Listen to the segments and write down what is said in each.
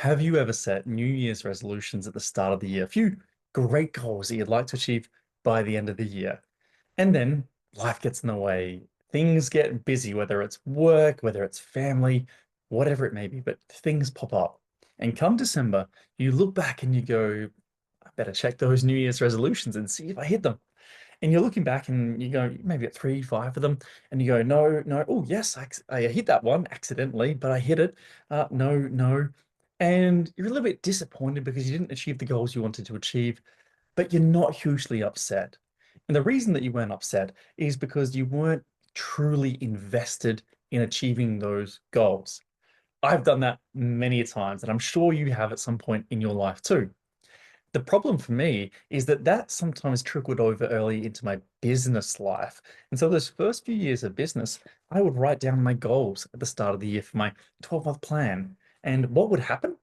Have you ever set New Year's resolutions at the start of the year? A few great goals that you'd like to achieve by the end of the year. And then life gets in the way. Things get busy, whether it's work, whether it's family, whatever it may be, but things pop up. And come December, you look back and you go, I better check those New Year's resolutions and see if I hit them. And you're looking back and you go, maybe at three, five of them, and you go, no, no, oh, yes, I hit that one accidentally, but I hit it. No, no. And you're a little bit disappointed because you didn't achieve the goals you wanted to achieve, but you're not hugely upset. And the reason that you weren't upset is because you weren't truly invested in achieving those goals. I've done that many times, and I'm sure you have at some point in your life too. The problem for me is that that sometimes trickled over early into my business life. And so those first few years of business, I would write down my goals at the start of the year for my 12-month plan. And what would happen?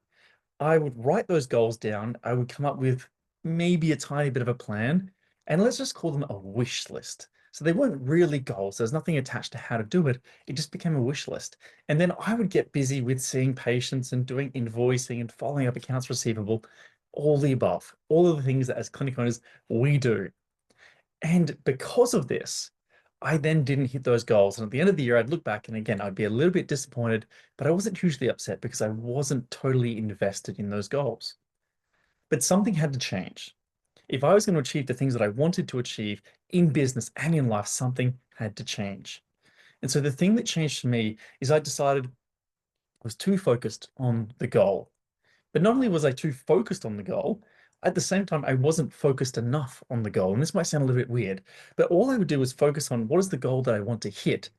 I would write those goals down. I would come up with maybe a tiny bit of a plan, and let's just call them a wish list. So they weren't really goals. There's nothing attached to how to do it. It just became a wish list. And then I would get busy with seeing patients and doing invoicing and following up accounts receivable, all the above, all of the things that as clinic owners we do. And because of this, I then didn't hit those goals. And at the end of the year, I'd look back and again, I'd be a little bit disappointed, but I wasn't hugely upset because I wasn't totally invested in those goals. But something had to change. If I was going to achieve the things that I wanted to achieve in business and in life, something had to change. And so the thing that changed for me is I decided I was too focused on the goal. But not only was I too focused on the goal, at the same time, I wasn't focused enough on the goal. And this might sound a little bit weird, but all I would do was focus on what is the goal that I want to hit.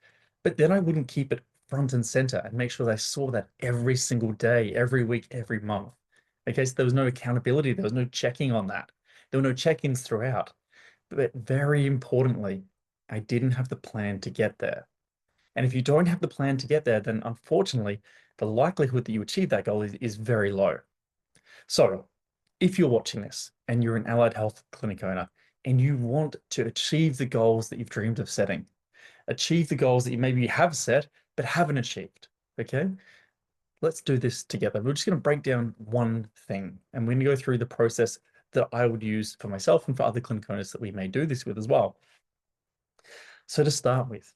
But then I wouldn't keep it front and center and make sure that I saw that every single day, every week, every month. Okay, so there was no accountability, there was no checking on that. There were no check-ins throughout. But very importantly, I didn't have the plan to get there. And if you don't have the plan to get there, then unfortunately, the likelihood that you achieve that goal is very low. So, if you're watching this and you're an allied health clinic owner and you want to achieve the goals that you've dreamed of setting, achieve the goals that you maybe have set but haven't achieved, okay? Let's do this together. We're just going to break down one thing and we're going to go through the process that I would use for myself and for other clinic owners that we may do this with as well. So to start with,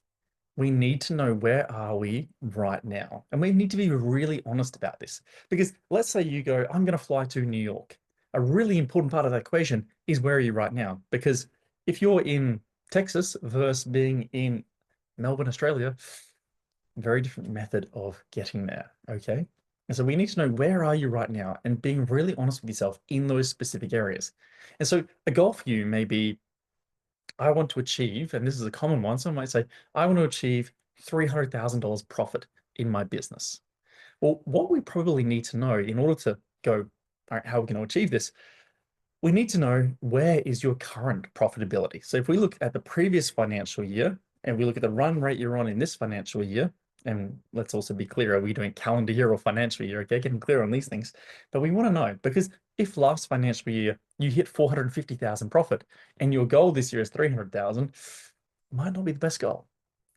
we need to know where are we right now? And we need to be really honest about this because let's say you go, I'm going to fly to New York. A really important part of that equation is where are you right now? Because if you're in Texas versus being in Melbourne, Australia, very different method of getting there. Okay. And so we need to know where are you right now and being really honest with yourself in those specific areas. And so a goal for you may be I want to achieve, and this is a common one, someone might say, I want to achieve $300,000 profit in my business. Well, what we probably need to know in order to go, all right, how are we going to achieve this? We need to know where is your current profitability. So if we look at the previous financial year and we look at the run rate you're on in this financial year, and let's also be clear, are we doing calendar year or financial year? Okay, getting clear on these things. But we want to know because if last financial year you hit 450,000 profit and your goal this year is 300,000, might not be the best goal.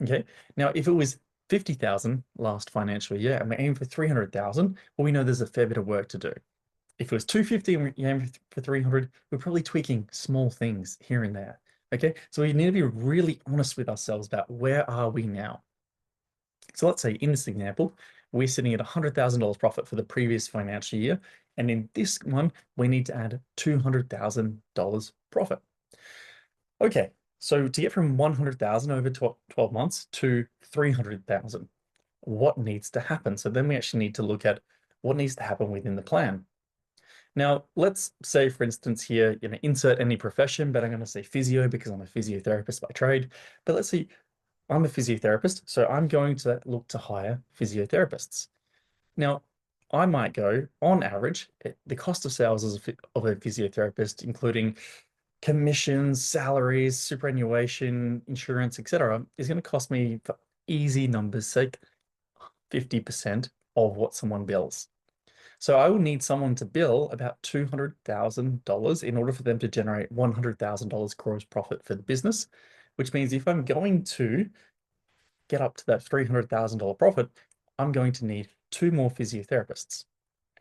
Okay. Now, if it was 50,000 last financial year and we're aiming for 300,000, well, we know there's a fair bit of work to do. If it was 250 and we aim for 300, we're probably tweaking small things here and there. Okay. So we need to be really honest with ourselves about where are we now? So let's say in this example, we're sitting at $100,000 profit for the previous financial year. And in this one, we need to add $200,000 profit. Okay, so to get from 100,000 over 12 months to 300,000, what needs to happen? So then we actually need to look at what needs to happen within the plan. Now, let's say, for instance, here, insert any profession, but I'm going to say physio because I'm a physiotherapist by trade. But let's say I'm a physiotherapist, so I'm going to look to hire physiotherapists. Now, I might go, on average, the cost of sales of a physiotherapist, including commissions, salaries, superannuation, insurance, etc., is going to cost me, for easy numbers' sake, 50% of what someone bills. So I will need someone to bill about $200,000 in order for them to generate $100,000 gross profit for the business, which means if I'm going to get up to that $300,000 profit, I'm going to need two more physiotherapists.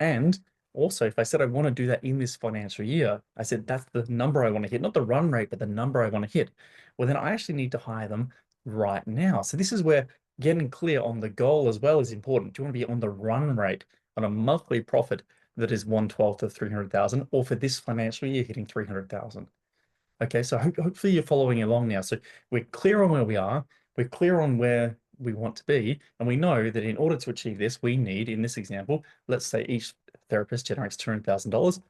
And also, if I said I want to do that in this financial year, I said that's the number I want to hit, not the run rate, but the number I want to hit. Well, then I actually need to hire them right now. So this is where getting clear on the goal as well is important. Do you want to be on the run rate on a monthly profit that is 112 to 300,000, or for this financial year hitting 300,000? Okay, so hopefully you're following along now. So we're clear on where we are, we're clear on where we want to be, and we know that in order to achieve this, we need, in this example, let's say each therapist generates $200,000,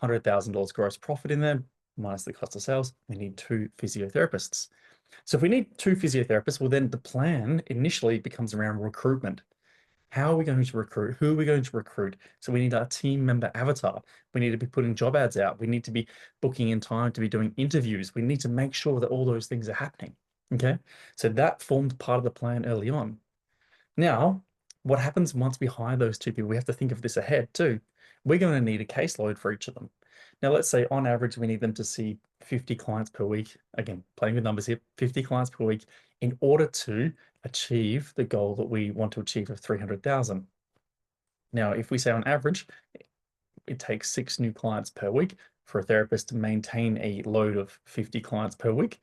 $100,000 gross profit in there, minus the cost of sales. We need two physiotherapists. So if we need two physiotherapists, well, then the plan initially becomes around recruitment. How are we going to recruit? Who are we going to recruit? So we need our team member avatar. We need to be putting job ads out. We need to be booking in time to be doing interviews. We need to make sure that all those things are happening. Okay. So that formed part of the plan early on. Now, what happens once we hire those two people? We have to think of this ahead too. We're going to need a caseload for each of them. Now, let's say on average, we need them to see 50 clients per week. Again, playing with numbers here, 50 clients per week in order to achieve the goal that we want to achieve of 300,000. Now, if we say on average, it takes 6 new clients per week for a therapist to maintain a load of 50 clients per week,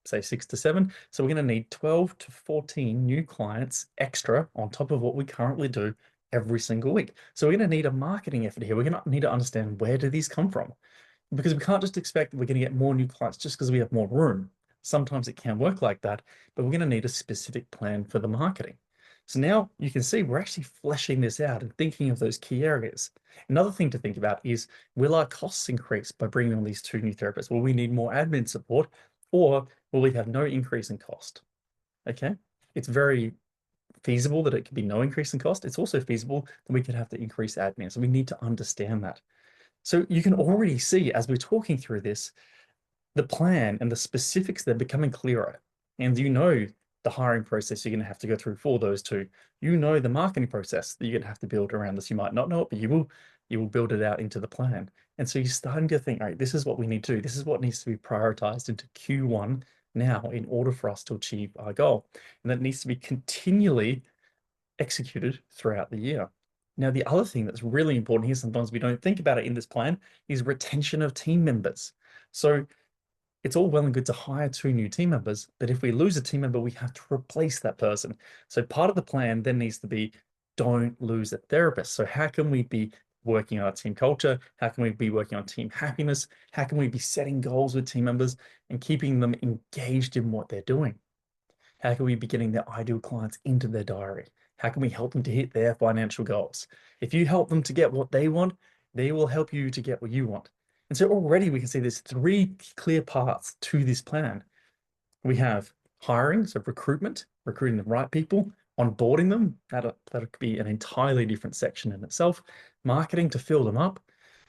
say 6 to 7. So we're going to need 12 to 14 new clients extra on top of what we currently do every single week. So we're going to need a marketing effort here. We're going to need to understand, where do these come from? Because we can't just expect that we're going to get more new clients just because we have more room. Sometimes it can work like that, but we're going to need a specific plan for the marketing. So now you can see we're actually fleshing this out and thinking of those key areas. Another thing to think about is, will our costs increase by bringing on these two new therapists? Will we need more admin support, or will we have no increase in cost? Okay. It's very feasible that it could be no increase in cost. It's also feasible that we could have to increase admin. So we need to understand that. So you can already see, as we're talking through this, the plan and the specifics, they're becoming clearer. And you know the hiring process you're going to have to go through for those two. You know the marketing process that you're going to have to build around this. You might not know it, but you will build it out into the plan. And so you're starting to think, all right, this is what we need to do. This is what needs to be prioritized into Q1 now in order for us to achieve our goal. And that needs to be continually executed throughout the year. Now, the other thing that's really important here, sometimes we don't think about it in this plan, is retention of team members. So it's all well and good to hire two new team members, but if we lose a team member, we have to replace that person. So part of the plan then needs to be, don't lose a therapist. So how can we be working on our team culture? How can we be working on team happiness? How can we be setting goals with team members and keeping them engaged in what they're doing? How can we be getting their ideal clients into their diary? How can we help them to hit their financial goals? If you help them to get what they want, they will help you to get what you want. And so already we can see there's three clear paths to this plan. We have hiring, so recruitment, recruiting the right people, onboarding them, that could be an entirely different section in itself, marketing to fill them up.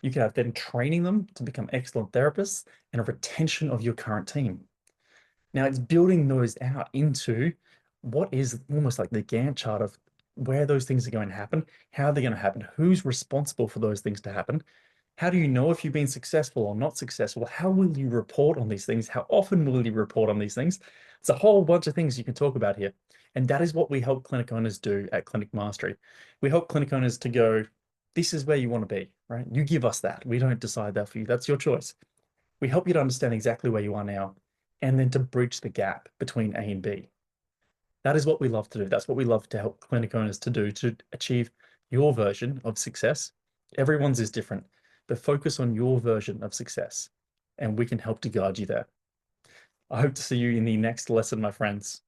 You could have then training them to become excellent therapists, and a retention of your current team. Now it's building those out into what is almost like the Gantt chart of where those things are going to happen, how they're going to happen, who's responsible for those things to happen. How do you know if you've been successful or not successful? How will you report on these things? How often will you report on these things? It's a whole bunch of things you can talk about here. And that is what we help clinic owners do at Clinic Mastery. We help clinic owners to go, this is where you want to be, right? You give us that. We don't decide that for you. That's your choice. We help you to understand exactly where you are now, and then to bridge the gap between A and B. That is what we love to do. That's what we love to help clinic owners to do, to achieve your version of success. Everyone's is different, but focus on your version of success, and we can help to guide you there. I hope to see you in the next lesson, my friends.